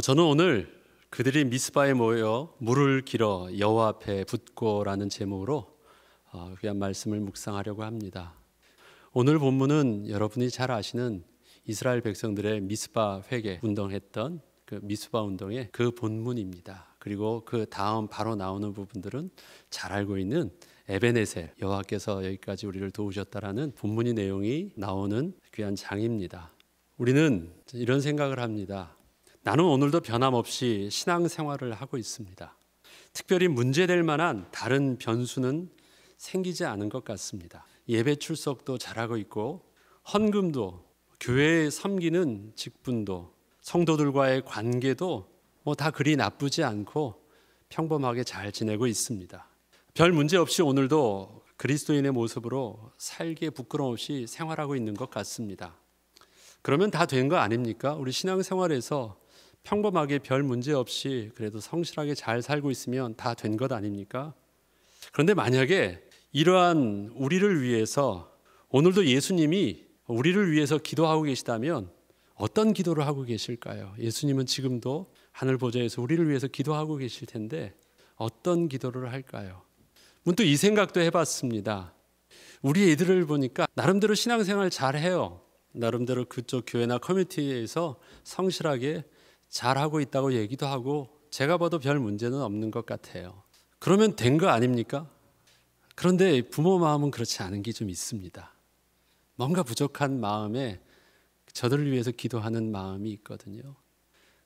저는 오늘 그들이 미스바에 모여 물을 길어 여호와 앞에 붓고라는 제목으로 귀한 말씀을 묵상하려고 합니다. 오늘 본문은 여러분이 잘 아시는 이스라엘 백성들의 미스바 회개 운동했던 그 미스바 운동의 그 본문입니다. 그리고 그 다음 바로 나오는 부분들은 잘 알고 있는 에베네셀, 여호와께서 여기까지 우리를 도우셨다라는 본문의 내용이 나오는 귀한 장입니다. 우리는 이런 생각을 합니다. 나는 오늘도 변함없이 신앙생활을 하고 있습니다. 특별히 문제될 만한 다른 변수는 생기지 않은 것 같습니다. 예배 출석도 잘하고 있고 헌금도, 교회에 섬기는 직분도, 성도들과의 관계도 다 그리 나쁘지 않고 평범하게 잘 지내고 있습니다. 별 문제 없이 오늘도 그리스도인의 모습으로 살기에 부끄러움 없이 생활하고 있는 것 같습니다. 그러면 다 된 거 아닙니까? 우리 신앙생활에서 평범하게 별 문제 없이 그래도 성실하게 잘 살고 있으면 다 된 것 아닙니까? 그런데 만약에 이러한 우리를 위해서 오늘도 예수님이 우리를 위해서 기도하고 계시다면 어떤 기도를 하고 계실까요? 예수님은 지금도 하늘 보좌에서 우리를 위해서 기도하고 계실 텐데 어떤 기도를 할까요? 문득 이 생각도 해봤습니다. 우리 애들을 보니까 나름대로 신앙생활 잘해요. 나름대로 그쪽 교회나 커뮤니티에서 성실하게 잘하고 있다고 얘기도 하고 제가 봐도 별 문제는 없는 것 같아요. 그러면 된 거 아닙니까? 그런데 부모 마음은 그렇지 않은 게 좀 있습니다. 뭔가 부족한 마음에 저들을 위해서 기도하는 마음이 있거든요.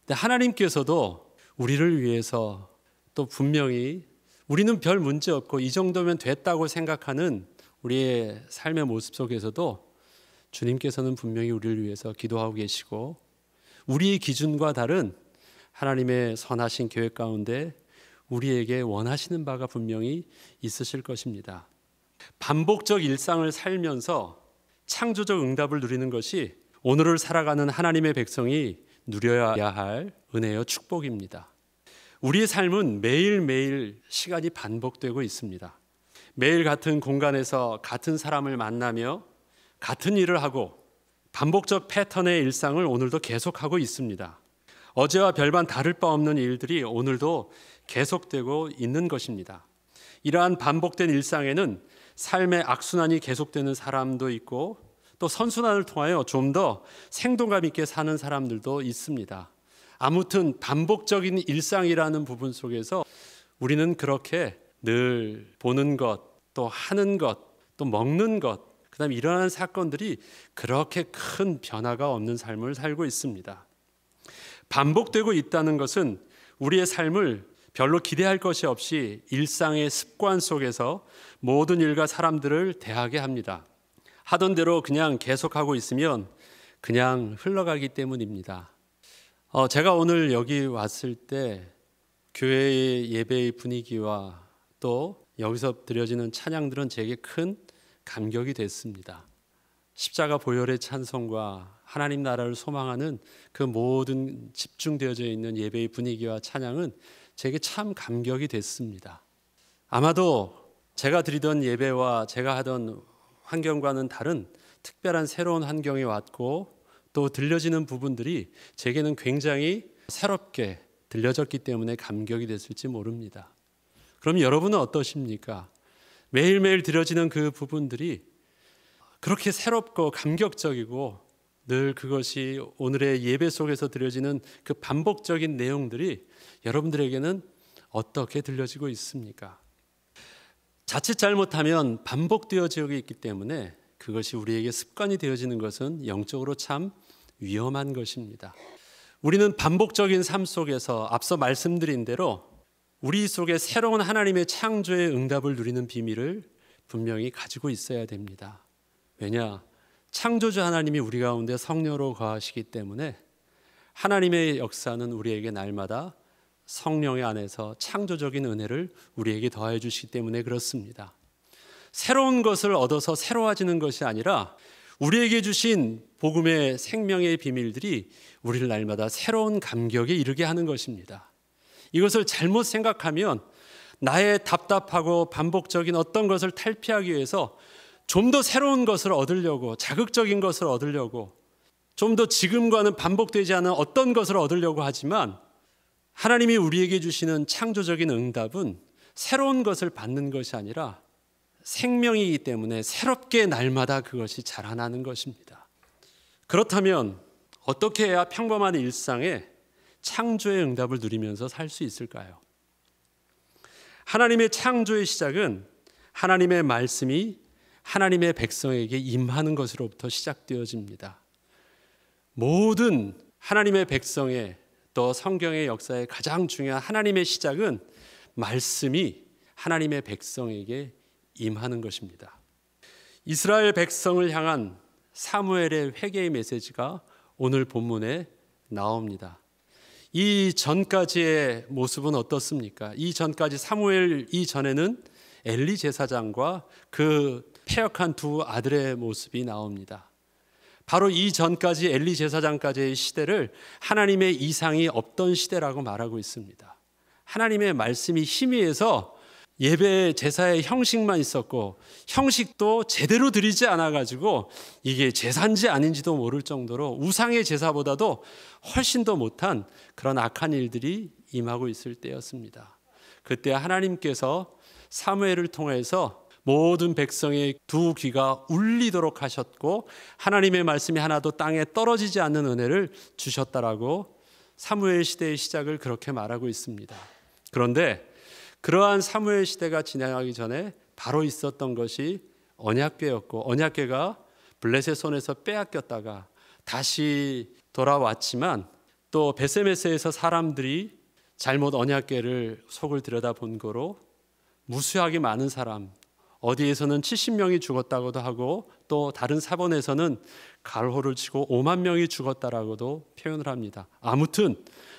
근데 하나님께서도 우리를 위해서 또 분명히 우리는 별 문제 없고 이 정도면 됐다고 생각하는 우리의 삶의 모습 속에서도 주님께서는 분명히 우리를 위해서 기도하고 계시고 우리의 기준과 다른 하나님의 선하신 계획 가운데 우리에게 원하시는 바가 분명히 있으실 것입니다. 반복적 일상을 살면서 창조적 응답을 누리는 것이 오늘을 살아가는 하나님의 백성이 누려야 할 은혜요 축복입니다. 우리의 삶은 매일매일 시간이 반복되고 있습니다. 매일 같은 공간에서 같은 사람을 만나며 같은 일을 하고 반복적 패턴의 일상을 오늘도 계속하고 있습니다. 어제와 별반 다를 바 없는 일들이 오늘도 계속되고 있는 것입니다. 이러한 반복된 일상에는 삶의 악순환이 계속되는 사람도 있고 또 선순환을 통하여 좀 더 생동감 있게 사는 사람들도 있습니다. 아무튼 반복적인 일상이라는 부분 속에서 우리는 그렇게 늘 보는 것, 또 하는 것, 또 먹는 것, 그다음에 일어나는 사건들이 그렇게 큰 변화가 없는 삶을 살고 있습니다. 반복되고 있다는 것은 우리의 삶을 별로 기대할 것이 없이 일상의 습관 속에서 모든 일과 사람들을 대하게 합니다. 하던 대로 그냥 계속하고 있으면 그냥 흘러가기 때문입니다. 제가 오늘 여기 왔을 때 교회의 예배의 분위기와 또 여기서 드려지는 찬양들은 제게 큰 감격이 됐습니다. 십자가 보혈의 찬송과 하나님 나라를 소망하는 그 모든 집중되어져 있는 예배의 분위기와 찬양은 제게 참 감격이 됐습니다. 아마도 제가 드리던 예배와 제가 하던 환경과는 다른 특별한 새로운 환경에 왔고 또 들려지는 부분들이 제게는 굉장히 새롭게 들려졌기 때문에 감격이 됐을지 모릅니다. 그럼 여러분은 어떠십니까? 매일매일 들려지는 그 부분들이 그렇게 새롭고 감격적이고 늘 그것이 오늘의 예배 속에서 들려지는 그 반복적인 내용들이 여러분들에게는 어떻게 들려지고 있습니까? 자칫 잘못하면 반복되어지고 있기 때문에 그것이 우리에게 습관이 되어지는 것은 영적으로 참 위험한 것입니다. 우리는 반복적인 삶 속에서 앞서 말씀드린 대로 우리 속에 새로운 하나님의 창조의 응답을 누리는 비밀을 분명히 가지고 있어야 됩니다. 왜냐? 창조주 하나님이 우리 가운데 성령으로 거하시기 때문에 하나님의 역사는 우리에게 날마다 성령의 안에서 창조적인 은혜를 우리에게 더해 주시기 때문에 그렇습니다. 새로운 것을 얻어서 새로워지는 것이 아니라 우리에게 주신 복음의 생명의 비밀들이 우리를 날마다 새로운 감격에 이르게 하는 것입니다. 이것을 잘못 생각하면 나의 답답하고 반복적인 어떤 것을 탈피하기 위해서 좀 더 새로운 것을 얻으려고, 자극적인 것을 얻으려고 좀 더 지금과는 반복되지 않은 어떤 것을 얻으려고 하지만 하나님이 우리에게 주시는 창조적인 응답은 새로운 것을 받는 것이 아니라 생명이기 때문에 새롭게 날마다 그것이 자라나는 것입니다. 그렇다면 어떻게 해야 평범한 일상에 창조의 응답을 누리면서 살 수 있을까요? 하나님의 창조의 시작은 하나님의 말씀이 하나님의 백성에게 임하는 것으로부터 시작되어집니다. 모든 하나님의 백성의 또 성경의 역사의 가장 중요한 하나님의 시작은 말씀이 하나님의 백성에게 임하는 것입니다. 이스라엘 백성을 향한 사무엘의 회개의 메시지가 오늘 본문에 나옵니다. 이 전까지의 모습은 어떻습니까? 이 전까지 사무엘 이전에는 엘리 제사장과 그 패역한 두 아들의 모습이 나옵니다. 바로 이 전까지 엘리 제사장까지의 시대를 하나님의 이상이 없던 시대라고 말하고 있습니다. 하나님의 말씀이 희미해서 예배 제사의 형식만 있었고 형식도 제대로 드리지 않아가지고 이게 제사인지 아닌지도 모를 정도로 우상의 제사보다도 훨씬 더 못한 그런 악한 일들이 임하고 있을 때였습니다. 그때 하나님께서 사무엘을 통해서 모든 백성의 두 귀가 울리도록 하셨고 하나님의 말씀이 하나도 땅에 떨어지지 않는 은혜를 주셨다라고 사무엘 시대의 시작을 그렇게 말하고 있습니다. 그런데 그러한 사무엘 시대가 지나가기 전에 바로 있었던 것이 언약궤였고 언약궤가 블레셋 손에서 빼앗겼다가 다시 돌아왔지만 또 베세메스에서 사람들이 잘못 언약궤를 속을 들여다본 거로 무수하게 많은 사람, 어디에서는 70명이 죽었다고도 하고 또 다른 사본에서는 갈호를 치고 5만 명이 죽었다라고도 표현을 합니다. 아무튼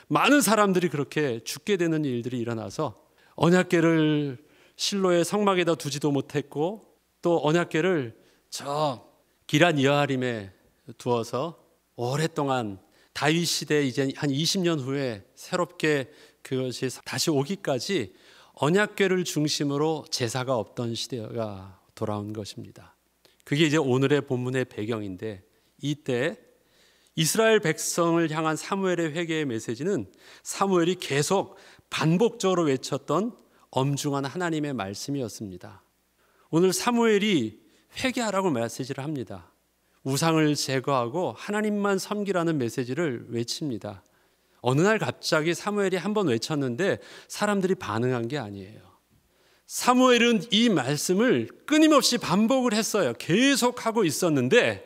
많은 사람들이 그렇게 죽게 되는 일들이 일어나서 언약궤를 실로의 성막에다 두지도 못했고 또 언약궤를 저 기럇 여아림에 두어서 오랫동안 다윗 시대 이제 한 20년 후에 새롭게 그것이 다시 오기까지 언약궤를 중심으로 제사가 없던 시대가 돌아온 것입니다. 그게 이제 오늘의 본문의 배경인데 이때 이스라엘 백성을 향한 사무엘의 회개의 메시지는 사무엘이 계속 반복적으로 외쳤던 엄중한 하나님의 말씀이었습니다. 오늘 사무엘이 회개하라고 메시지를 합니다. 우상을 제거하고 하나님만 섬기라는 메시지를 외칩니다. 어느 날 갑자기 사무엘이 한번 외쳤는데 사람들이 반응한 게 아니에요. 사무엘은 이 말씀을 끊임없이 반복을 했어요. 계속 하고 있었는데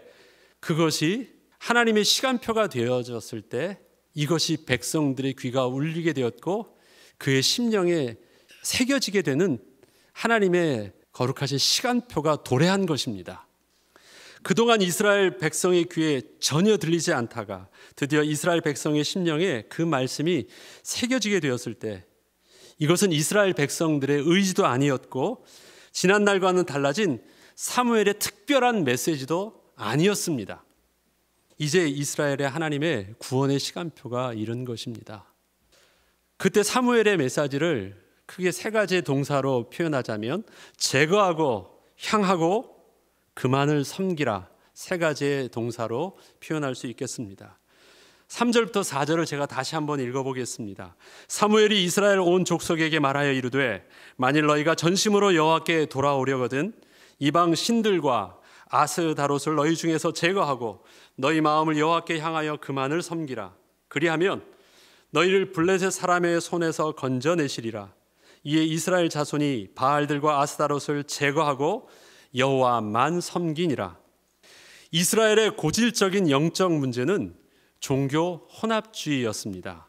그것이 하나님의 시간표가 되어졌을 때 이것이 백성들의 귀가 울리게 되었고 그의 심령에 새겨지게 되는 하나님의 거룩하신 시간표가 도래한 것입니다. 그동안 이스라엘 백성의 귀에 전혀 들리지 않다가 드디어 이스라엘 백성의 심령에 그 말씀이 새겨지게 되었을 때 이것은 이스라엘 백성들의 의지도 아니었고 지난날과는 달라진 사무엘의 특별한 메시지도 아니었습니다. 이제 이스라엘의 하나님의 구원의 시간표가 이른 것입니다. 그때 사무엘의 메시지를 크게 세 가지의 동사로 표현하자면 제거하고 향하고 그만을 섬기라 세 가지의 동사로 표현할 수 있겠습니다. 3절부터 4절을 제가 다시 한번 읽어보겠습니다. 사무엘이 이스라엘 온 족속에게 말하여 이르되 만일 너희가 전심으로 여호와께 돌아오려거든 이방 신들과 아스다롯을 너희 중에서 제거하고 너희 마음을 여호와께 향하여 그만을 섬기라. 그리하면 너희를 블레셋 사람의 손에서 건져내시리라. 이에 이스라엘 자손이 바알들과 아스다롯을 제거하고 여호와만 섬기니라. 이스라엘의 고질적인 영적 문제는 종교 혼합주의였습니다.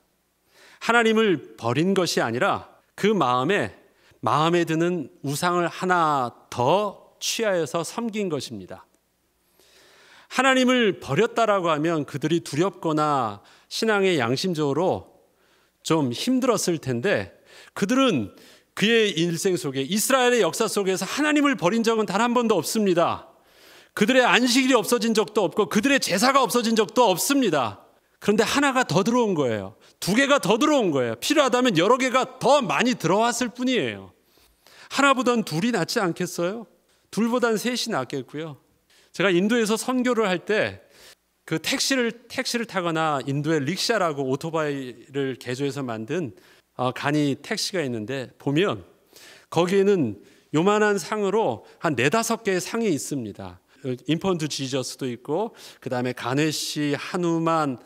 하나님을 버린 것이 아니라 그 마음에 드는 우상을 하나 더 취하여서 섬긴 것입니다. 하나님을 버렸다라고 하면 그들이 두렵거나 신앙의 양심적으로 좀 힘들었을 텐데 그들은 그의 일생 속에 이스라엘의 역사 속에서 하나님을 버린 적은 단 한 번도 없습니다. 그들의 안식일이 없어진 적도 없고 그들의 제사가 없어진 적도 없습니다. 그런데 하나가 더 들어온 거예요. 두 개가 더 들어온 거예요. 필요하다면 여러 개가 더 많이 들어왔을 뿐이에요. 하나보단 둘이 낫지 않겠어요? 둘보단 셋이 낫겠고요. 제가 인도에서 선교를 할 때 그 택시를 타거나 인도의 릭샤라고 오토바이를 개조해서 만든 간이 택시가 있는데 보면 거기에는 요만한 상으로 한 4-5개의 상이 있습니다. 인펀트 지저스도 있고 그다음에 가네시, 하누만,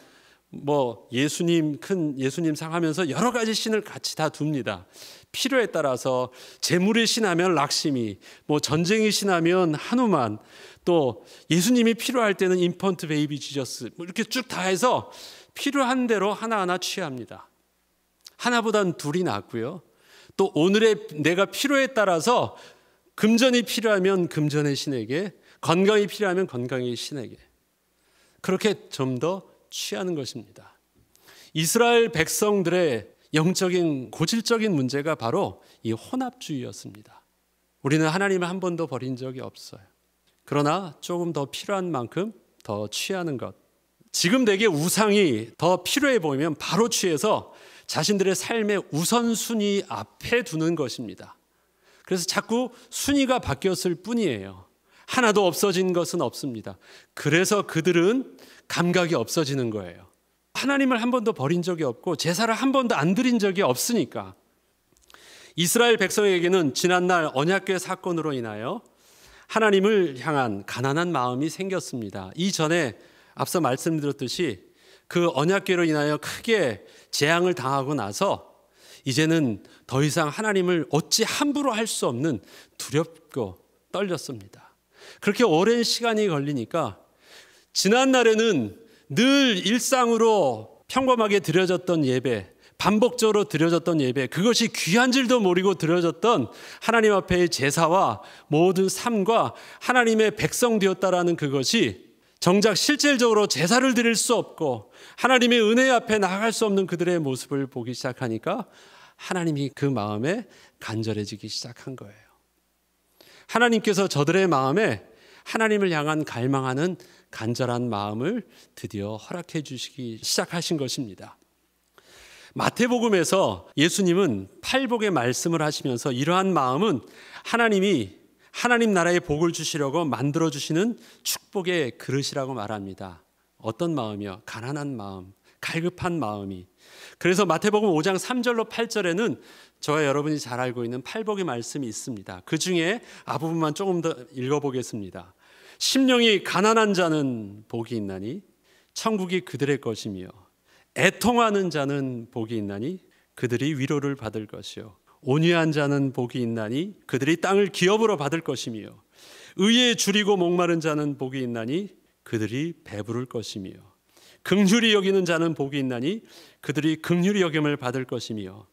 예수님, 큰 예수님 상 하면서 여러 가지 신을 같이 다 둡니다. 필요에 따라서 재물의 신하면 락시미, 전쟁의 신하면 하누만, 또 예수님이 필요할 때는 인펀트 베이비 지저스, 이렇게 쭉 다 해서 필요한 대로 하나하나 취합니다. 하나보단 둘이 낫고요. 또 오늘의 내가 필요에 따라서 금전이 필요하면 금전의 신에게, 건강이 필요하면 건강의 신에게, 그렇게 좀 더 취하는 것입니다. 이스라엘 백성들의 영적인 고질적인 문제가 바로 이 혼합주의였습니다. 우리는 하나님을 한 번도 버린 적이 없어요. 그러나 조금 더 필요한 만큼 더 취하는 것, 지금 내게 우상이 더 필요해 보이면 바로 취해서 자신들의 삶의 우선순위 앞에 두는 것입니다. 그래서 자꾸 순위가 바뀌었을 뿐이에요. 하나도 없어진 것은 없습니다. 그래서 그들은 감각이 없어지는 거예요. 하나님을 한 번도 버린 적이 없고 제사를 한 번도 안 드린 적이 없으니까. 이스라엘 백성에게는 지난날 언약궤 사건으로 인하여 하나님을 향한 가난한 마음이 생겼습니다. 이전에 앞서 말씀드렸듯이 그 언약궤로 인하여 크게 재앙을 당하고 나서 이제는 더 이상 하나님을 어찌 함부로 할 수 없는 두렵고 떨렸습니다. 그렇게 오랜 시간이 걸리니까 지난날에는 늘 일상으로 평범하게 드려졌던 예배, 반복적으로 드려졌던 예배, 그것이 귀한 줄도 모르고 드려졌던 하나님 앞에의 제사와 모든 삶과 하나님의 백성 되었다라는 그것이 정작 실질적으로 제사를 드릴 수 없고 하나님의 은혜 앞에 나아갈 수 없는 그들의 모습을 보기 시작하니까 하나님이 그 마음에 간절해지기 시작한 거예요. 하나님께서 저들의 마음에 하나님을 향한 갈망하는 간절한 마음을 드디어 허락해 주시기 시작하신 것입니다. 마태복음에서 예수님은 팔복의 말씀을 하시면서 이러한 마음은 하나님이 하나님 나라의 복을 주시려고 만들어 주시는 축복의 그릇이라고 말합니다. 어떤 마음이요? 가난한 마음, 갈급한 마음이. 그래서 마태복음 5장 3절로 8절에는 저와 여러분이 잘 알고 있는 팔복의 말씀이 있습니다. 그 중에 앞부분만 조금 더 읽어보겠습니다. 심령이 가난한 자는 복이 있나니 천국이 그들의 것이며 애통하는 자는 복이 있나니 그들이 위로를 받을 것이요 온유한 자는 복이 있나니 그들이 땅을 기업으로 받을 것이며 의에 줄이고 목마른 자는 복이 있나니 그들이 배부를 것이며 긍휼히 여기는 자는 복이 있나니 그들이 긍휼히 여김을 받을 것이며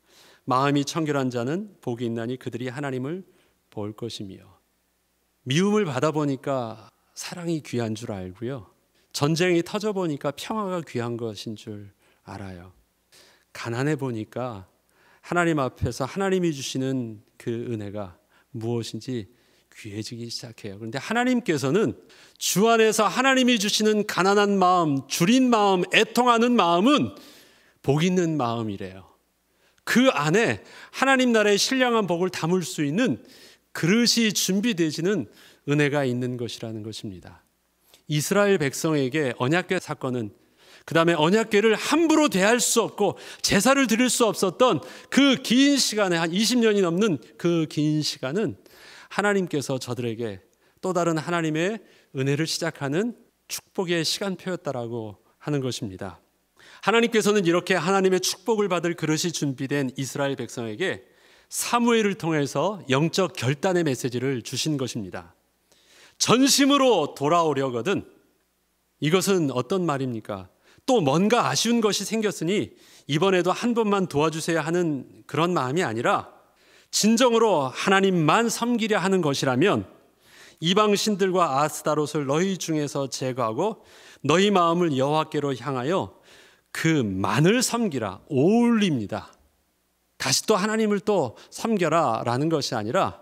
마음이 청결한 자는 복이 있나니 그들이 하나님을 볼 것이며. 미움을 받아보니까 사랑이 귀한 줄 알고요, 전쟁이 터져보니까 평화가 귀한 것인 줄 알아요. 가난해 보니까 하나님 앞에서 하나님이 주시는 그 은혜가 무엇인지 귀해지기 시작해요. 그런데 하나님께서는 주 안에서 하나님이 주시는 가난한 마음, 줄인 마음, 애통하는 마음은 복 있는 마음이래요. 그 안에 하나님 나라의 신령한 복을 담을 수 있는 그릇이 준비되지는 은혜가 있는 것이라는 것입니다. 이스라엘 백성에게 언약궤 사건은, 그 다음에 언약궤를 함부로 대할 수 없고 제사를 드릴 수 없었던 그 긴 시간에, 한 20년이 넘는 그 긴 시간은 하나님께서 저들에게 또 다른 하나님의 은혜를 시작하는 축복의 시간표였다라고 하는 것입니다. 하나님께서는 이렇게 하나님의 축복을 받을 그릇이 준비된 이스라엘 백성에게 사무엘을 통해서 영적 결단의 메시지를 주신 것입니다. 전심으로 돌아오려거든. 이것은 어떤 말입니까? 또 뭔가 아쉬운 것이 생겼으니 이번에도 한 번만 도와주세요 하는 그런 마음이 아니라 진정으로 하나님만 섬기려 하는 것이라면 이방 신들과 아스타롯을 너희 중에서 제거하고 너희 마음을 여호와께로 향하여 그만을 섬기라. 어울립니다. 다시 또 하나님을 또 섬겨라 라는 것이 아니라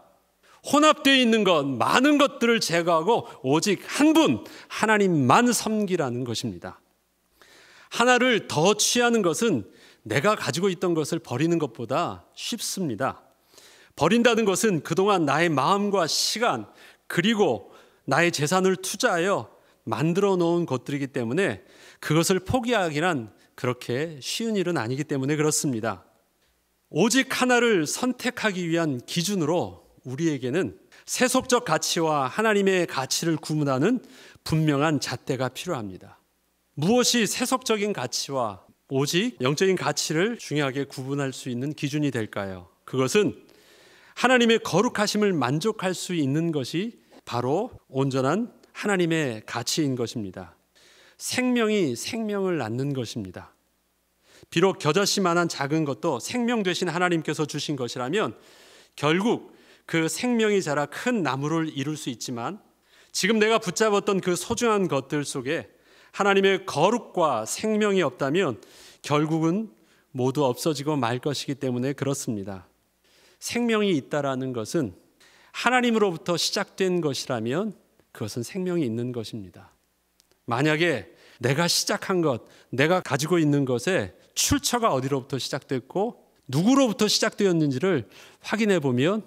혼합되어 있는 것, 많은 것들을 제거하고 오직 한 분 하나님만 섬기라는 것입니다. 하나를 더 취하는 것은 내가 가지고 있던 것을 버리는 것보다 쉽습니다. 버린다는 것은 그동안 나의 마음과 시간 그리고 나의 재산을 투자하여 만들어 놓은 것들이기 때문에 그것을 포기하기란 그렇게 쉬운 일은 아니기 때문에 그렇습니다. 오직 하나를 선택하기 위한 기준으로 우리에게는 세속적 가치와 하나님의 가치를 구분하는 분명한 잣대가 필요합니다. 무엇이 세속적인 가치와 오직 영적인 가치를 중요하게 구분할 수 있는 기준이 될까요? 그것은 하나님의 거룩하심을 만족할 수 있는 것이 바로 온전한 하나님의 가치인 것입니다. 생명이 생명을 낳는 것입니다. 비록 겨자씨만한 작은 것도 생명 되신 하나님께서 주신 것이라면 결국 그 생명이 자라 큰 나무를 이룰 수 있지만 지금 내가 붙잡았던 그 소중한 것들 속에 하나님의 거룩과 생명이 없다면 결국은 모두 없어지고 말 것이기 때문에 그렇습니다. 생명이 있다라는 것은 하나님으로부터 시작된 것이라면 그것은 생명이 있는 것입니다. 만약에 내가 시작한 것, 내가 가지고 있는 것에 출처가 어디로부터 시작됐고 누구로부터 시작되었는지를 확인해 보면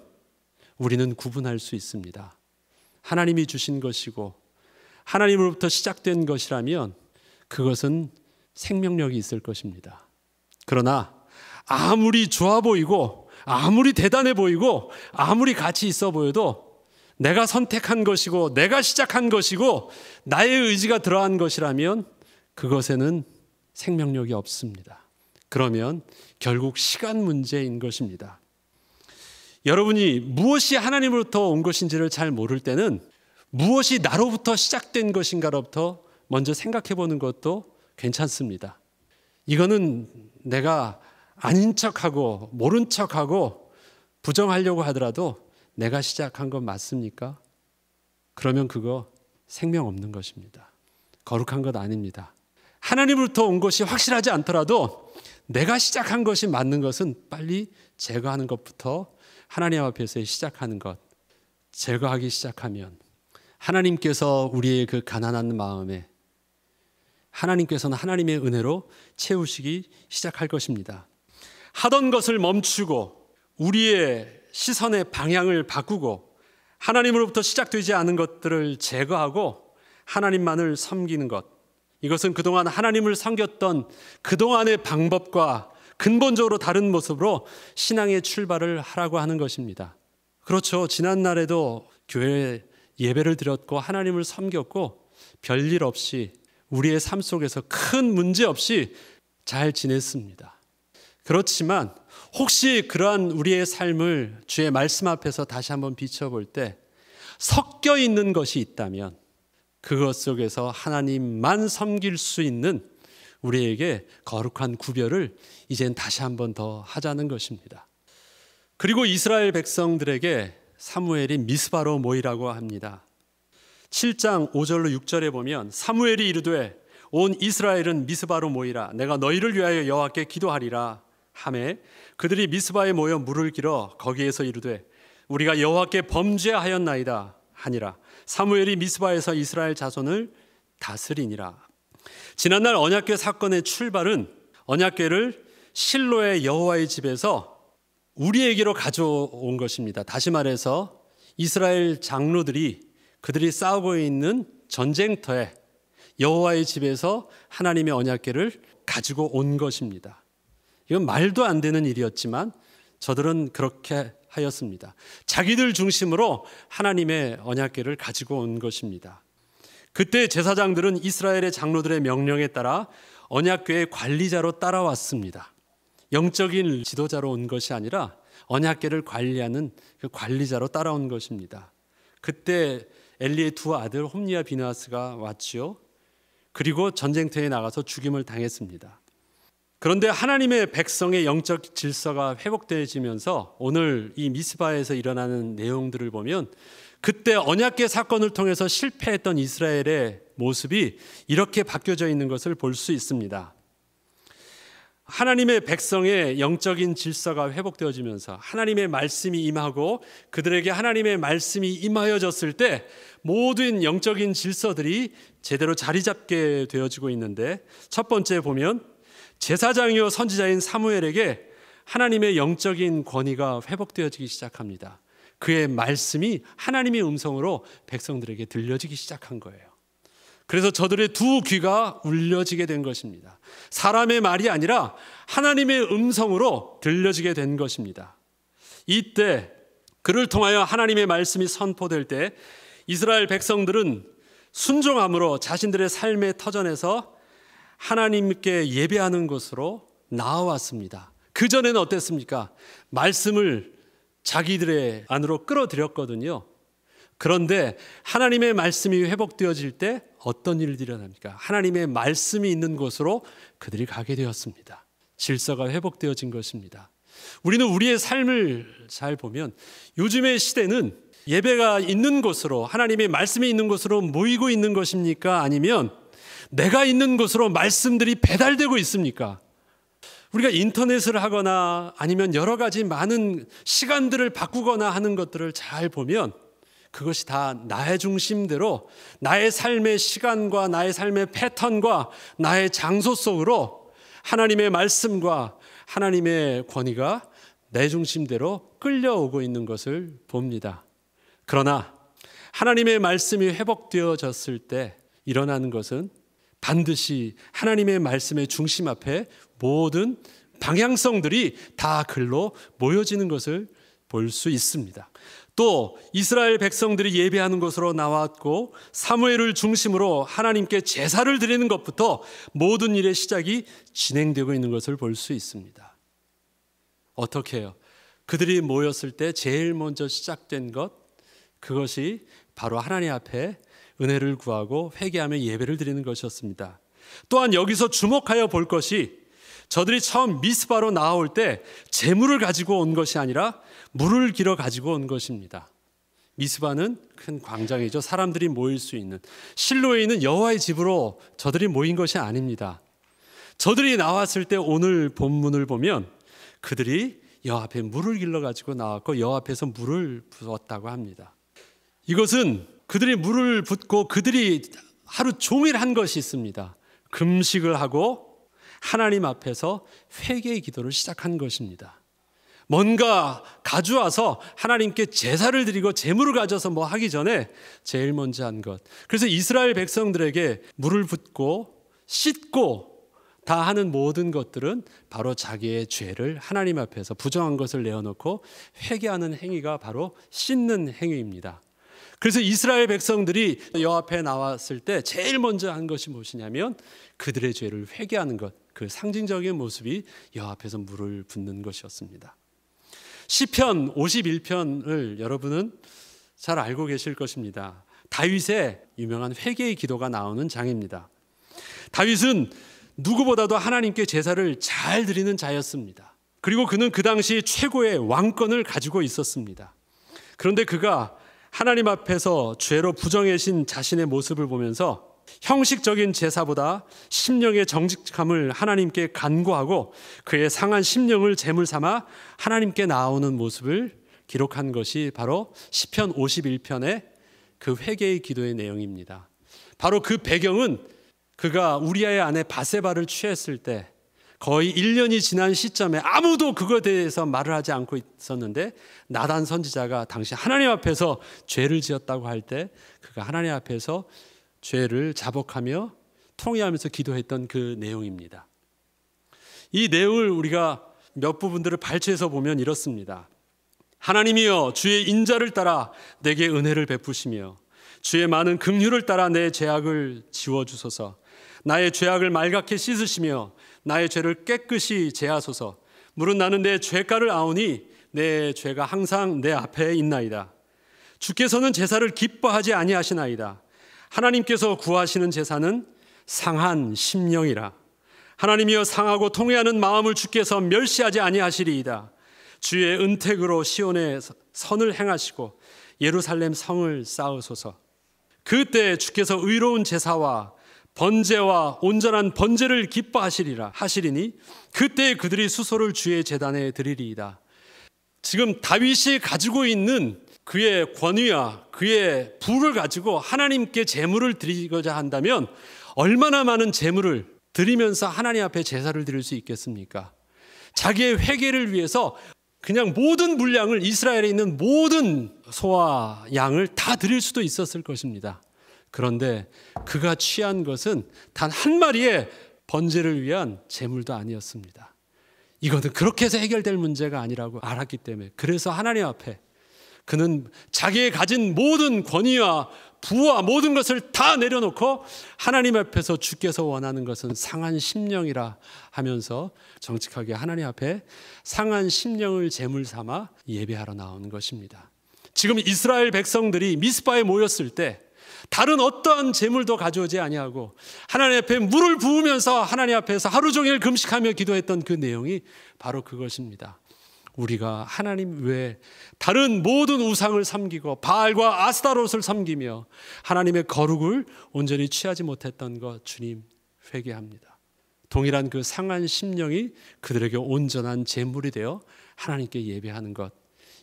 우리는 구분할 수 있습니다. 하나님이 주신 것이고 하나님으로부터 시작된 것이라면 그것은 생명력이 있을 것입니다. 그러나 아무리 좋아 보이고 아무리 대단해 보이고 아무리 가치 있어 보여도 내가 선택한 것이고 내가 시작한 것이고 나의 의지가 들어간 것이라면 그것에는 생명력이 없습니다. 그러면 결국 시간 문제인 것입니다. 여러분이 무엇이 하나님으로부터 온 것인지를 잘 모를 때는 무엇이 나로부터 시작된 것인가로부터 먼저 생각해 보는 것도 괜찮습니다. 이거는 내가 아닌 척하고 모른 척하고 부정하려고 하더라도 내가 시작한 건 맞습니까? 그러면 그거 생명 없는 것입니다. 거룩한 것 아닙니다. 하나님으로부터 온 것이 확실하지 않더라도 내가 시작한 것이 맞는 것은 빨리 제거하는 것부터 하나님 앞에서 시작하는 것, 제거하기 시작하면 하나님께서 우리의 그 가난한 마음에 하나님께서는 하나님의 은혜로 채우시기 시작할 것입니다. 하던 것을 멈추고 우리의 시선의 방향을 바꾸고 하나님으로부터 시작되지 않은 것들을 제거하고 하나님만을 섬기는 것, 이것은 그동안 하나님을 섬겼던 그동안의 방법과 근본적으로 다른 모습으로 신앙의 출발을 하라고 하는 것입니다. 그렇죠. 지난날에도 교회에 예배를 드렸고 하나님을 섬겼고 별일 없이 우리의 삶 속에서 큰 문제 없이 잘 지냈습니다. 그렇지만 혹시 그러한 우리의 삶을 주의 말씀 앞에서 다시 한번 비춰볼 때 섞여 있는 것이 있다면 그것 속에서 하나님만 섬길 수 있는 우리에게 거룩한 구별을 이젠 다시 한번 더 하자는 것입니다. 그리고 이스라엘 백성들에게 사무엘이 미스바로 모이라고 합니다. 7장 5절로 6절에 보면 사무엘이 이르되 온 이스라엘은 미스바로 모이라 내가 너희를 위하여 여호와께 기도하리라 하매 그들이 미스바에 모여 물을 길어 거기에서 이르되 우리가 여호와께 범죄하였나이다 하니라. 사무엘이 미스바에서 이스라엘 자손을 다스리니라. 지난날 언약궤 사건의 출발은 언약궤를 실로의 여호와의 집에서 우리에게로 가져온 것입니다. 다시 말해서 이스라엘 장로들이 그들이 싸우고 있는 전쟁터에 여호와의 집에서 하나님의 언약궤를 가지고 온 것입니다. 이건 말도 안 되는 일이었지만 저들은 그렇게 하였습니다. 자기들 중심으로 하나님의 언약궤를 가지고 온 것입니다. 그때 제사장들은 이스라엘의 장로들의 명령에 따라 언약궤의 관리자로 따라왔습니다. 영적인 지도자로 온 것이 아니라 언약궤를 관리하는 그 관리자로 따라온 것입니다. 그때 엘리의 두 아들 홈니와 비느하스가 왔지요. 그리고 전쟁터에 나가서 죽임을 당했습니다. 그런데 하나님의 백성의 영적 질서가 회복되어지면서 오늘 이 미스바에서 일어나는 내용들을 보면 그때 언약궤 사건을 통해서 실패했던 이스라엘의 모습이 이렇게 바뀌어져 있는 것을 볼 수 있습니다. 하나님의 백성의 영적인 질서가 회복되어지면서 하나님의 말씀이 임하고 그들에게 하나님의 말씀이 임하여졌을 때 모든 영적인 질서들이 제대로 자리 잡게 되어지고 있는데 첫 번째 보면 제사장이요 선지자인 사무엘에게 하나님의 영적인 권위가 회복되어지기 시작합니다. 그의 말씀이 하나님의 음성으로 백성들에게 들려지기 시작한 거예요. 그래서 저들의 두 귀가 울려지게 된 것입니다. 사람의 말이 아니라 하나님의 음성으로 들려지게 된 것입니다. 이때 그를 통하여 하나님의 말씀이 선포될 때 이스라엘 백성들은 순종함으로 자신들의 삶의 터전에서 하나님께 예배하는 것으로 나아왔습니다. 그전에는 어땠습니까? 말씀을 자기들의 안으로 끌어들였거든요. 그런데 하나님의 말씀이 회복되어질 때 어떤 일들이 일어납니까? 하나님의 말씀이 있는 곳으로 그들이 가게 되었습니다. 질서가 회복되어진 것입니다. 우리는 우리의 삶을 잘 보면 요즘의 시대는 예배가 있는 곳으로, 하나님의 말씀이 있는 곳으로 모이고 있는 것입니까? 아니면 내가 있는 곳으로 말씀들이 배달되고 있습니까? 우리가 인터넷을 하거나 아니면 여러 가지 많은 시간들을 바꾸거나 하는 것들을 잘 보면 그것이 다 나의 중심대로 나의 삶의 시간과 나의 삶의 패턴과 나의 장소 속으로 하나님의 말씀과 하나님의 권위가 내 중심대로 끌려오고 있는 것을 봅니다. 그러나 하나님의 말씀이 회복되어졌을 때 일어나는 것은 반드시 하나님의 말씀의 중심 앞에 모든 방향성들이 다 글로 모여지는 것을 볼 수 있습니다. 또 이스라엘 백성들이 예배하는 곳으로 나왔고 사무엘을 중심으로 하나님께 제사를 드리는 것부터 모든 일의 시작이 진행되고 있는 것을 볼 수 있습니다. 어떻게 해요? 그들이 모였을 때 제일 먼저 시작된 것, 그것이 바로 하나님 앞에 은혜를 구하고 회개하며 예배를 드리는 것이었습니다. 또한 여기서 주목하여 볼 것이 저들이 처음 미스바로 나올 때 제물을 가지고 온 것이 아니라 물을 길어 가지고 온 것입니다. 미스바는 큰 광장이죠. 사람들이 모일 수 있는 실로에 있는 여호와의 집으로 저들이 모인 것이 아닙니다. 저들이 나왔을 때 오늘 본문을 보면 그들이 여호와 앞에 물을 길러 가지고 나왔고 여호와 앞에서 물을 부었다고 합니다. 이것은 그들이 물을 붓고 그들이 하루 종일 한 것이 있습니다. 금식을 하고 하나님 앞에서 회개의 기도를 시작한 것입니다. 뭔가 가져와서 하나님께 제사를 드리고 제물을 가져서 뭐 하기 전에 제일 먼저 한 것. 그래서 이스라엘 백성들에게 물을 붓고 씻고 다 하는 모든 것들은 바로 자기의 죄를 하나님 앞에서 부정한 것을 내어놓고 회개하는 행위가 바로 씻는 행위입니다. 그래서 이스라엘 백성들이 여호와 앞에 나왔을 때 제일 먼저 한 것이 무엇이냐면 그들의 죄를 회개하는 것, 그 상징적인 모습이 여호와 앞에서 물을 붓는 것이었습니다. 시편 51편을 여러분은 잘 알고 계실 것입니다. 다윗의 유명한 회개의 기도가 나오는 장입니다. 다윗은 누구보다도 하나님께 제사를 잘 드리는 자였습니다. 그리고 그는 그 당시 최고의 왕권을 가지고 있었습니다. 그런데 그가 하나님 앞에서 죄로 부정해진 자신의 모습을 보면서 형식적인 제사보다 심령의 정직함을 하나님께 간구하고 그의 상한 심령을 제물 삼아 하나님께 나오는 모습을 기록한 것이 바로 시편 51편의 그 회개의 기도의 내용입니다. 바로 그 배경은 그가 우리아의 아내 바세바를 취했을 때 거의 1년이 지난 시점에 아무도 그거에 대해서 말을 하지 않고 있었는데 나단 선지자가 당시 하나님 앞에서 죄를 지었다고 할 때 그가 하나님 앞에서 죄를 자복하며 통회하면서 기도했던 그 내용입니다. 이 내용을 우리가 몇 부분들을 발췌해서 보면 이렇습니다. 하나님이여 주의 인자를 따라 내게 은혜를 베푸시며 주의 많은 긍휼을 따라 내 죄악을 지워주소서. 나의 죄악을 말갛게 씻으시며 나의 죄를 깨끗이 제하소서. 물은 나는 내 죄가를 아오니 내 죄가 항상 내 앞에 있나이다. 주께서는 제사를 기뻐하지 아니하시나이다. 하나님께서 구하시는 제사는 상한 심령이라. 하나님이여 상하고 통회하는 마음을 주께서 멸시하지 아니하시리이다. 주의 은택으로 시온에 선을 행하시고 예루살렘 성을 쌓으소서. 그때 주께서 의로운 제사와 번제와 온전한 번제를 기뻐하시리라 하시리니 그때 그들이 수소를 주의 제단에 드리리이다. 지금 다윗이 가지고 있는 그의 권위와 그의 부를 가지고 하나님께 제물을 드리고자 한다면 얼마나 많은 제물을 드리면서 하나님 앞에 제사를 드릴 수 있겠습니까? 자기의 회개를 위해서 그냥 모든 분량을 이스라엘에 있는 모든 소와 양을 다 드릴 수도 있었을 것입니다. 그런데 그가 취한 것은 단 한 마리의 번제를 위한 제물도 아니었습니다. 이거는 그렇게 해서 해결될 문제가 아니라고 알았기 때문에, 그래서 하나님 앞에 그는 자기의 가진 모든 권위와 부와 모든 것을 다 내려놓고 하나님 앞에서 주께서 원하는 것은 상한 심령이라 하면서 정직하게 하나님 앞에 상한 심령을 제물 삼아 예배하러 나오는 것입니다. 지금 이스라엘 백성들이 미스바에 모였을 때 다른 어떠한 제물도 가져오지 아니하고 하나님 앞에 물을 부으면서 하나님 앞에서 하루 종일 금식하며 기도했던 그 내용이 바로 그것입니다. 우리가 하나님 외에 다른 모든 우상을 섬기고 바알과 아스타롯을 섬기며 하나님의 거룩을 온전히 취하지 못했던 것, 주님 회개합니다. 동일한 그 상한 심령이 그들에게 온전한 제물이 되어 하나님께 예배하는 것,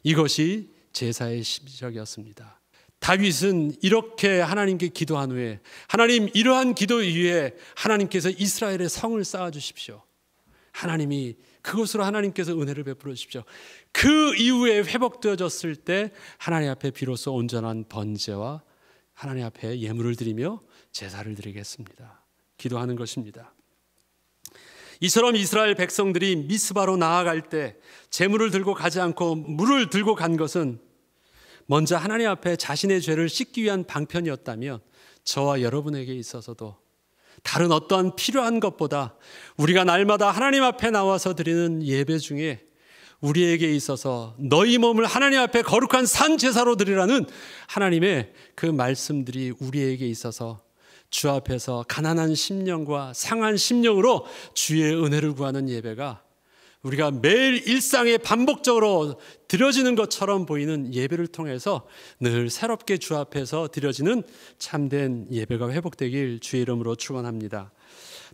이것이 제사의 시작이었습니다. 다윗은 이렇게 하나님께 기도한 후에, 하나님 이러한 기도 이후에 하나님께서 이스라엘의 성을 쌓아주십시오. 하나님이 그것으로 하나님께서 은혜를 베풀어 주십시오. 그 이후에 회복되어졌을 때 하나님 앞에 비로소 온전한 번제와 하나님 앞에 예물을 드리며 제사를 드리겠습니다. 기도하는 것입니다. 이처럼 이스라엘 백성들이 미스바로 나아갈 때 제물을 들고 가지 않고 물을 들고 간 것은 먼저 하나님 앞에 자신의 죄를 씻기 위한 방편이었다면, 저와 여러분에게 있어서도 다른 어떠한 필요한 것보다 우리가 날마다 하나님 앞에 나와서 드리는 예배 중에 우리에게 있어서 너희 몸을 하나님 앞에 거룩한 산 제사로 드리라는 하나님의 그 말씀들이 우리에게 있어서 주 앞에서 가난한 심령과 상한 심령으로 주의 은혜를 구하는 예배가 우리가 매일 일상에 반복적으로 드려지는 것처럼 보이는 예배를 통해서 늘 새롭게 주 앞에서 드려지는 참된 예배가 회복되길 주의 이름으로 축원합니다.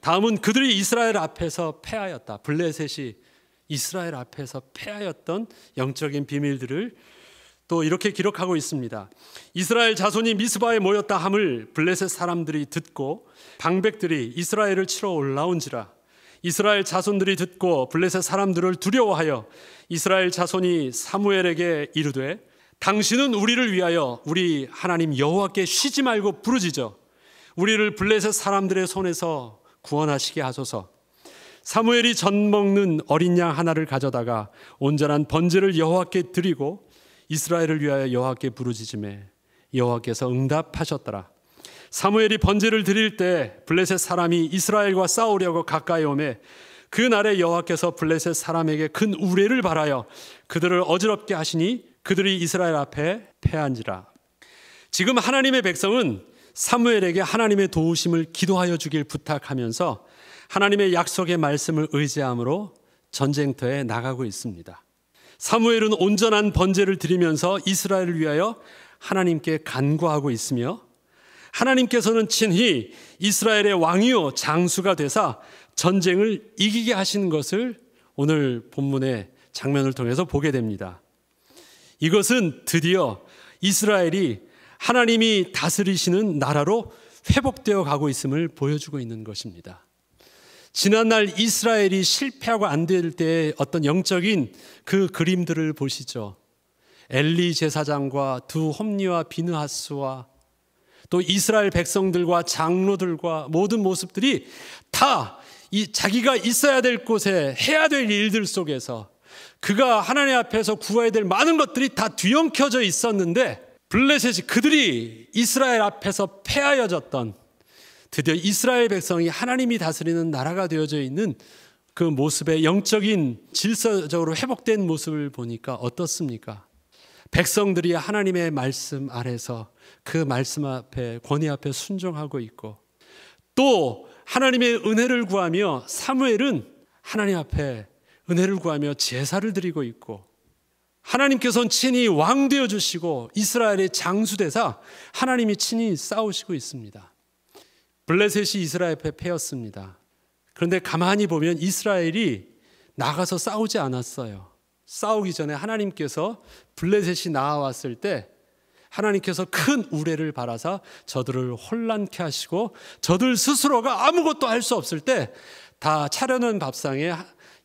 다음은 그들이 이스라엘 앞에서 패하였다. 블레셋이 이스라엘 앞에서 패하였던 영적인 비밀들을 또 이렇게 기록하고 있습니다. 이스라엘 자손이 미스바에 모였다 함을 블레셋 사람들이 듣고 방백들이 이스라엘을 치러 올라온지라. 이스라엘 자손들이 듣고 블레셋 사람들을 두려워하여 이스라엘 자손이 사무엘에게 이르되, 당신은 우리를 위하여 우리 하나님 여호와께 쉬지 말고 부르짖어 우리를 블레셋 사람들의 손에서 구원하시게 하소서. 사무엘이 전 먹는 어린 양 하나를 가져다가 온전한 번제를 여호와께 드리고 이스라엘을 위하여 여호와께 부르짖음에 여호와께서 응답하셨더라. 사무엘이 번제를 드릴 때 블레셋 사람이 이스라엘과 싸우려고 가까이 오매 그 날에 여호와께서 블레셋 사람에게 큰 우레를 발하여 그들을 어지럽게 하시니 그들이 이스라엘 앞에 패한지라. 지금 하나님의 백성은 사무엘에게 하나님의 도우심을 기도하여 주길 부탁하면서 하나님의 약속의 말씀을 의지함으로 전쟁터에 나가고 있습니다. 사무엘은 온전한 번제를 드리면서 이스라엘을 위하여 하나님께 간구하고 있으며, 하나님께서는 친히 이스라엘의 왕이요 장수가 되사 전쟁을 이기게 하시는 것을 오늘 본문의 장면을 통해서 보게 됩니다. 이것은 드디어 이스라엘이 하나님이 다스리시는 나라로 회복되어 가고 있음을 보여주고 있는 것입니다. 지난날 이스라엘이 실패하고 안 될 때의 어떤 영적인 그 그림들을 보시죠. 엘리 제사장과 두 홈리와 비느하스와 또 이스라엘 백성들과 장로들과 모든 모습들이 다 자기가 있어야 될 곳에 해야 될 일들 속에서 그가 하나님 앞에서 구해야 될 많은 것들이 다 뒤엉켜져 있었는데, 블레셋이 그들이 이스라엘 앞에서 패하여졌던, 드디어 이스라엘 백성이 하나님이 다스리는 나라가 되어져 있는 그 모습의 영적인 질서적으로 회복된 모습을 보니까 어떻습니까? 백성들이 하나님의 말씀 아래서 그 말씀 앞에, 권위 앞에 순종하고 있고, 또 하나님의 은혜를 구하며 사무엘은 하나님 앞에 은혜를 구하며 제사를 드리고 있고, 하나님께서는 친히 왕 되어 주시고 이스라엘의 장수되사 하나님이 친히 싸우시고 있습니다. 블레셋이 이스라엘 앞에 패였습니다. 그런데 가만히 보면 이스라엘이 나가서 싸우지 않았어요. 싸우기 전에 하나님께서 블레셋이 나와왔을 때 하나님께서 큰 우레를 발하사 저들을 혼란케 하시고 저들 스스로가 아무것도 할 수 없을 때 다 차려놓은 밥상에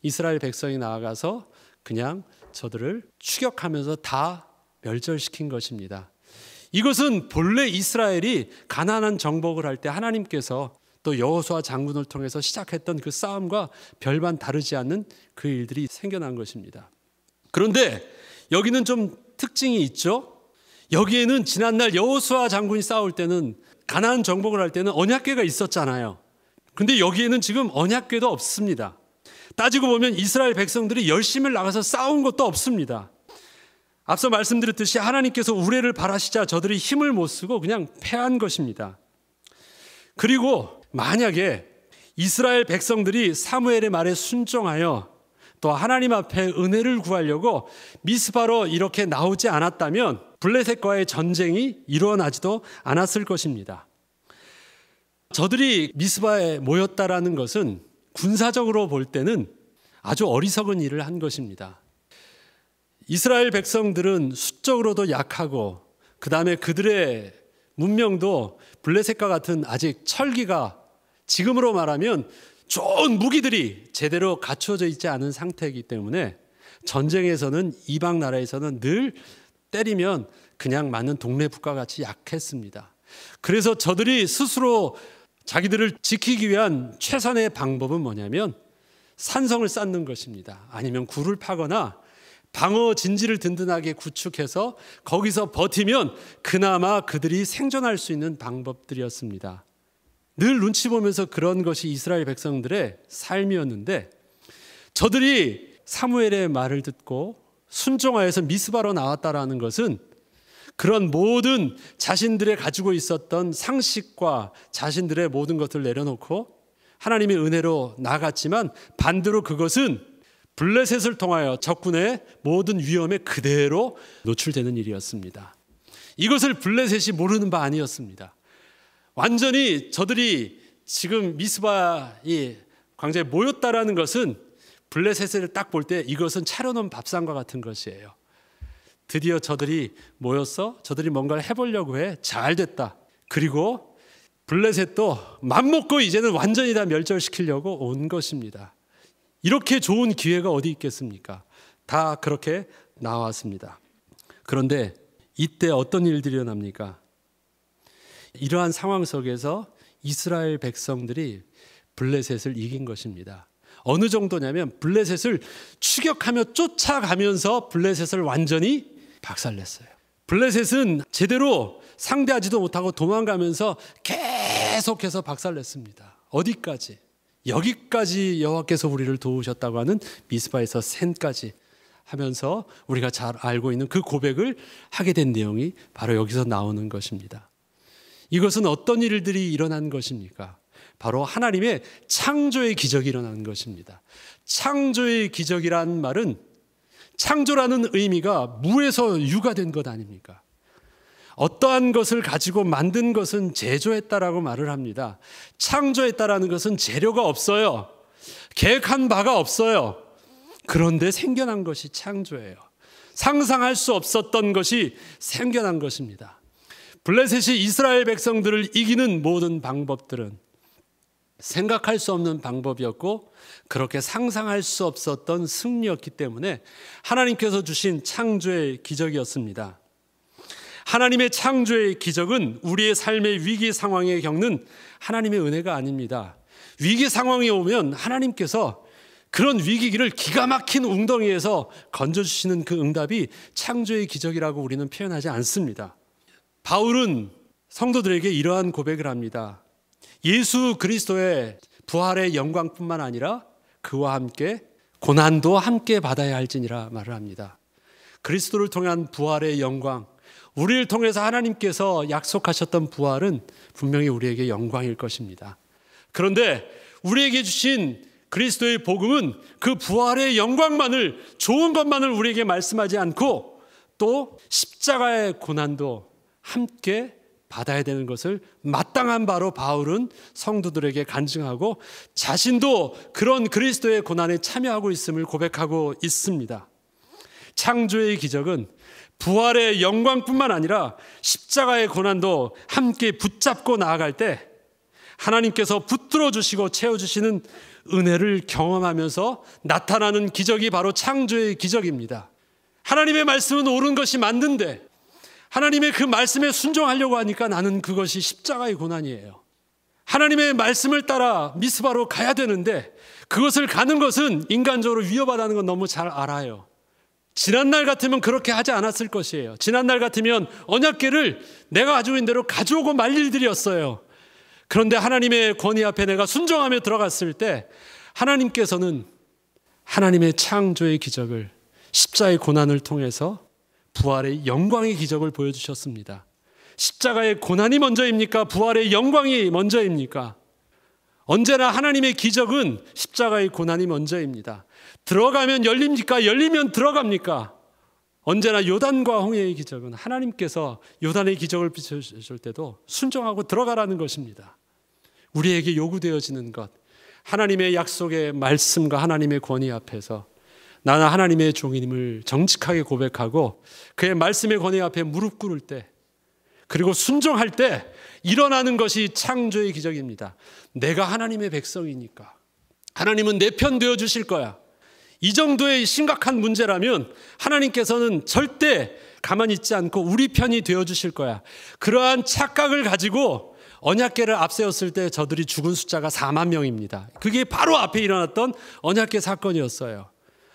이스라엘 백성이 나아가서 그냥 저들을 추격하면서 다 멸절시킨 것입니다. 이것은 본래 이스라엘이 가나안 정복을 할 때 하나님께서 또 여호수아 장군을 통해서 시작했던 그 싸움과 별반 다르지 않는 그 일들이 생겨난 것입니다. 그런데 여기는 좀 특징이 있죠. 여기에는 지난날 여호수아 장군이 싸울 때는, 가나안 정복을 할 때는 언약궤가 있었잖아요. 근데 여기에는 지금 언약궤도 없습니다. 따지고 보면 이스라엘 백성들이 열심히 나가서 싸운 것도 없습니다. 앞서 말씀드렸듯이 하나님께서 우레를 바라시자 저들이 힘을 못 쓰고 그냥 패한 것입니다. 그리고 만약에 이스라엘 백성들이 사무엘의 말에 순종하여 또 하나님 앞에 은혜를 구하려고 미스바로 이렇게 나오지 않았다면 블레셋과의 전쟁이 일어나지도 않았을 것입니다. 저들이 미스바에 모였다라는 것은 군사적으로 볼 때는 아주 어리석은 일을 한 것입니다. 이스라엘 백성들은 수적으로도 약하고 그 다음에 그들의 문명도 블레셋과 같은 아직 철기가, 지금으로 말하면 좋은 무기들이 제대로 갖춰져 있지 않은 상태이기 때문에 전쟁에서는, 이방 나라에서는 늘 때리면 그냥 맞는 동네 북과 같이 약했습니다. 그래서 저들이 스스로 자기들을 지키기 위한 최선의 방법은 뭐냐면 산성을 쌓는 것입니다. 아니면 굴을 파거나 방어 진지를 든든하게 구축해서 거기서 버티면 그나마 그들이 생존할 수 있는 방법들이었습니다. 늘 눈치 보면서 그런 것이 이스라엘 백성들의 삶이었는데, 저들이 사무엘의 말을 듣고 순종하여서 미스바로 나왔다라는 것은 그런 모든 자신들의 가지고 있었던 상식과 자신들의 모든 것을 내려놓고 하나님의 은혜로 나아갔지만, 반대로 그것은 블레셋을 통하여 적군의 모든 위험에 그대로 노출되는 일이었습니다. 이것을 블레셋이 모르는 바 아니었습니다. 완전히 저들이 지금 미스바의 광야에 모였다라는 것은 블레셋을 딱 볼 때 이것은 차려놓은 밥상과 같은 것이에요. 드디어 저들이 모였어. 저들이 뭔가를 해보려고 해. 잘 됐다. 그리고 블레셋도 맘먹고 이제는 완전히 다 멸절시키려고 온 것입니다. 이렇게 좋은 기회가 어디 있겠습니까? 다 그렇게 나왔습니다. 그런데 이때 어떤 일들이 일어납니까? 이러한 상황 속에서 이스라엘 백성들이 블레셋을 이긴 것입니다. 어느 정도냐면 블레셋을 추격하며 쫓아가면서 블레셋을 완전히 박살냈어요. 블레셋은 제대로 상대하지도 못하고 도망가면서 계속해서 박살냈습니다. 어디까지? 여기까지 여호와께서 우리를 도우셨다고 하는 미스바에서 센까지 하면서 우리가 잘 알고 있는 그 고백을 하게 된 내용이 바로 여기서 나오는 것입니다. 이것은 어떤 일들이 일어난 것입니까? 바로 하나님의 창조의 기적이 일어난 것입니다. 창조의 기적이란 말은, 창조라는 의미가 무에서 유가 된 것 아닙니까? 어떠한 것을 가지고 만든 것은 제조했다라고 말을 합니다. 창조했다라는 것은 재료가 없어요. 계획한 바가 없어요. 그런데 생겨난 것이 창조예요. 상상할 수 없었던 것이 생겨난 것입니다. 블레셋이 이스라엘 백성들을 이기는 모든 방법들은 생각할 수 없는 방법이었고 그렇게 상상할 수 없었던 승리였기 때문에 하나님께서 주신 창조의 기적이었습니다. 하나님의 창조의 기적은 우리의 삶의 위기 상황에 겪는 하나님의 은혜가 아닙니다. 위기 상황이 오면 하나님께서 그런 위기기를 기가 막힌 웅덩이에서 건져주시는 그 응답이 창조의 기적이라고 우리는 표현하지 않습니다. 바울은 성도들에게 이러한 고백을 합니다. 예수 그리스도의 부활의 영광뿐만 아니라 그와 함께 고난도 함께 받아야 할지니라 말을 합니다. 그리스도를 통한 부활의 영광, 우리를 통해서 하나님께서 약속하셨던 부활은 분명히 우리에게 영광일 것입니다. 그런데 우리에게 주신 그리스도의 복음은 그 부활의 영광만을, 좋은 것만을 우리에게 말씀하지 않고 또 십자가의 고난도 함께 받아야 되는 것을 마땅한 바로 바울은 성도들에게 간증하고 자신도 그런 그리스도의 고난에 참여하고 있음을 고백하고 있습니다. 창조의 기적은 부활의 영광뿐만 아니라 십자가의 고난도 함께 붙잡고 나아갈 때 하나님께서 붙들어 주시고 채워주시는 은혜를 경험하면서 나타나는 기적이 바로 창조의 기적입니다. 하나님의 말씀은 옳은 것이 맞는데, 하나님의 그 말씀에 순종하려고 하니까 나는 그것이 십자가의 고난이에요. 하나님의 말씀을 따라 미스바로 가야 되는데 그것을 가는 것은 인간적으로 위험하다는 건 너무 잘 알아요. 지난날 같으면 그렇게 하지 않았을 것이에요. 지난날 같으면 언약궤를 내가 가지고 있는 대로 가져오고 말 일들이었어요. 그런데 하나님의 권위 앞에 내가 순종하며 들어갔을 때 하나님께서는 하나님의 창조의 기적을, 십자가의 고난을 통해서 부활의 영광의 기적을 보여주셨습니다. 십자가의 고난이 먼저입니까? 부활의 영광이 먼저입니까? 언제나 하나님의 기적은 십자가의 고난이 먼저입니다. 들어가면 열립니까? 열리면 들어갑니까? 언제나 요단과 홍해의 기적은 하나님께서 요단의 기적을 비춰줄 때도 순종하고 들어가라는 것입니다. 우리에게 요구되어지는 것, 하나님의 약속의 말씀과 하나님의 권위 앞에서 나는 하나님의 종임을 정직하게 고백하고 그의 말씀의 권위 앞에 무릎 꿇을 때, 그리고 순종할 때 일어나는 것이 창조의 기적입니다. 내가 하나님의 백성이니까 하나님은 내 편 되어 주실 거야. 이 정도의 심각한 문제라면 하나님께서는 절대 가만히 있지 않고 우리 편이 되어 주실 거야. 그러한 착각을 가지고 언약궤를 앞세웠을 때 저들이 죽은 숫자가 4만 명입니다. 그게 바로 앞에 일어났던 언약궤 사건이었어요.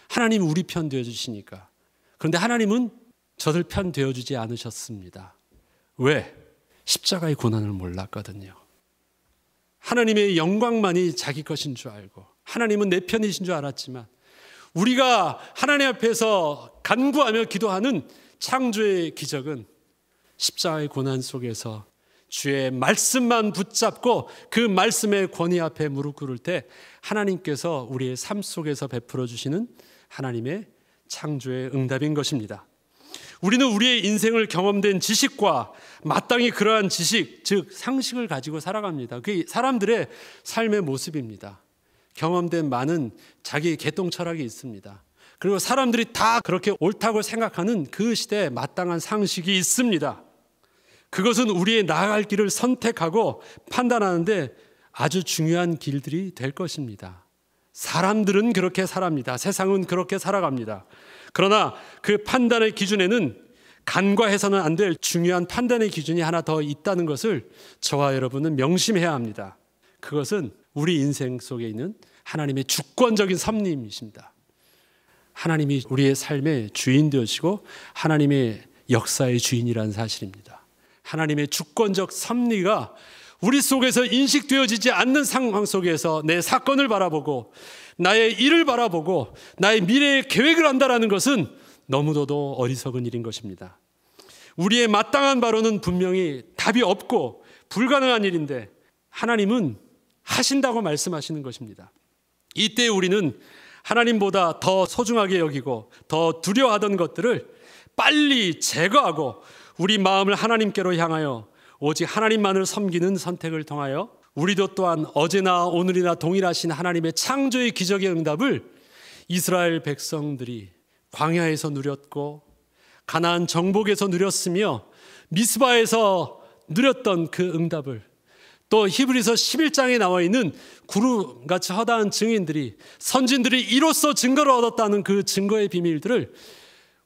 하나님 우리 편 되어 주시니까. 그런데 하나님은 저들 편 되어 주지 않으셨습니다. 왜? 십자가의 고난을 몰랐거든요. 하나님의 영광만이 자기 것인 줄 알고 하나님은 내 편이신 줄 알았지만 우리가 하나님 앞에서 간구하며 기도하는 창조의 기적은 십자가의 고난 속에서 주의 말씀만 붙잡고 그 말씀의 권위 앞에 무릎 꿇을 때 하나님께서 우리의 삶 속에서 베풀어 주시는 하나님의 창조의 응답인 것입니다. 우리는 우리의 인생을 경험된 지식과 마땅히 그러한 지식, 즉 상식을 가지고 살아갑니다. 그게 사람들의 삶의 모습입니다. 경험된 많은 자기 개똥 철학이 있습니다. 그리고 사람들이 다 그렇게 옳다고 생각하는 그 시대에 마땅한 상식이 있습니다. 그것은 우리의 나아갈 길을 선택하고 판단하는데 아주 중요한 길들이 될 것입니다. 사람들은 그렇게 살아갑니다. 세상은 그렇게 살아갑니다. 그러나 그 판단의 기준에는 간과해서는 안 될 중요한 판단의 기준이 하나 더 있다는 것을 저와 여러분은 명심해야 합니다. 그것은 우리 인생 속에 있는 하나님의 주권적인 섭리이십니다. 하나님이 우리의 삶의 주인 되시고 하나님의 역사의 주인이라는 사실입니다. 하나님의 주권적 섭리가 우리 속에서 인식되어지지 않는 상황 속에서 내 사건을 바라보고 나의 일을 바라보고 나의 미래의 계획을 한다는 것은 너무도 어리석은 일인 것입니다. 우리의 마땅한 바로는 분명히 답이 없고 불가능한 일인데 하나님은 하신다고 말씀하시는 것입니다. 이때 우리는 하나님보다 더 소중하게 여기고 더 두려워하던 것들을 빨리 제거하고 우리 마음을 하나님께로 향하여 오직 하나님만을 섬기는 선택을 통하여 우리도 또한 어제나 오늘이나 동일하신 하나님의 창조의 기적의 응답을 이스라엘 백성들이 광야에서 누렸고 가나안 정복에서 누렸으며 미스바에서 누렸던 그 응답을 또 히브리서 11장에 나와 있는 구름같이 허다한 증인들이 선진들이 이로써 증거를 얻었다는 그 증거의 비밀들을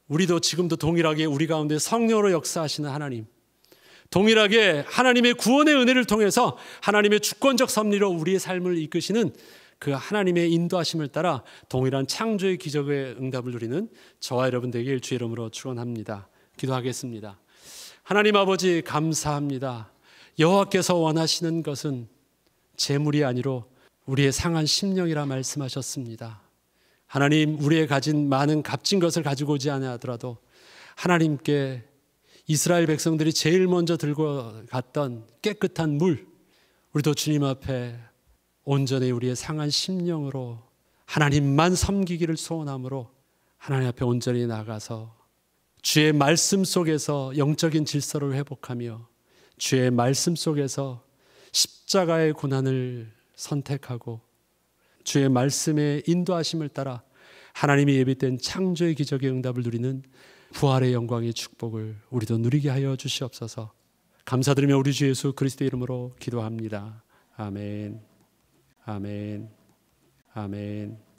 우리도 지금도 동일하게 우리 가운데 성령으로 역사하시는 하나님, 동일하게 하나님의 구원의 은혜를 통해서 하나님의 주권적 섭리로 우리의 삶을 이끄시는 그 하나님의 인도하심을 따라 동일한 창조의 기적의 응답을 누리는 저와 여러분 되길 주의 이름으로 축원합니다. 기도하겠습니다. 하나님 아버지 감사합니다. 여호와께서 원하시는 것은 재물이 아니로 우리의 상한 심령이라 말씀하셨습니다. 하나님, 우리의 가진 많은 값진 것을 가지고 오지 않아더라도 하나님께 이스라엘 백성들이 제일 먼저 들고 갔던 깨끗한 물, 우리도 주님 앞에 온전히 우리의 상한 심령으로 하나님만 섬기기를 소원함으로 하나님 앞에 온전히 나가서 주의 말씀 속에서 영적인 질서를 회복하며 주의 말씀 속에서 십자가의 고난을 선택하고 주의 말씀의 인도하심을 따라 하나님이 예비된 창조의 기적의 응답을 누리는 부활의 영광의 축복을 우리도 누리게 하여 주시옵소서. 감사드리며 우리 주 예수 그리스도의 이름으로 기도합니다. 아멘. 아멘. 아멘.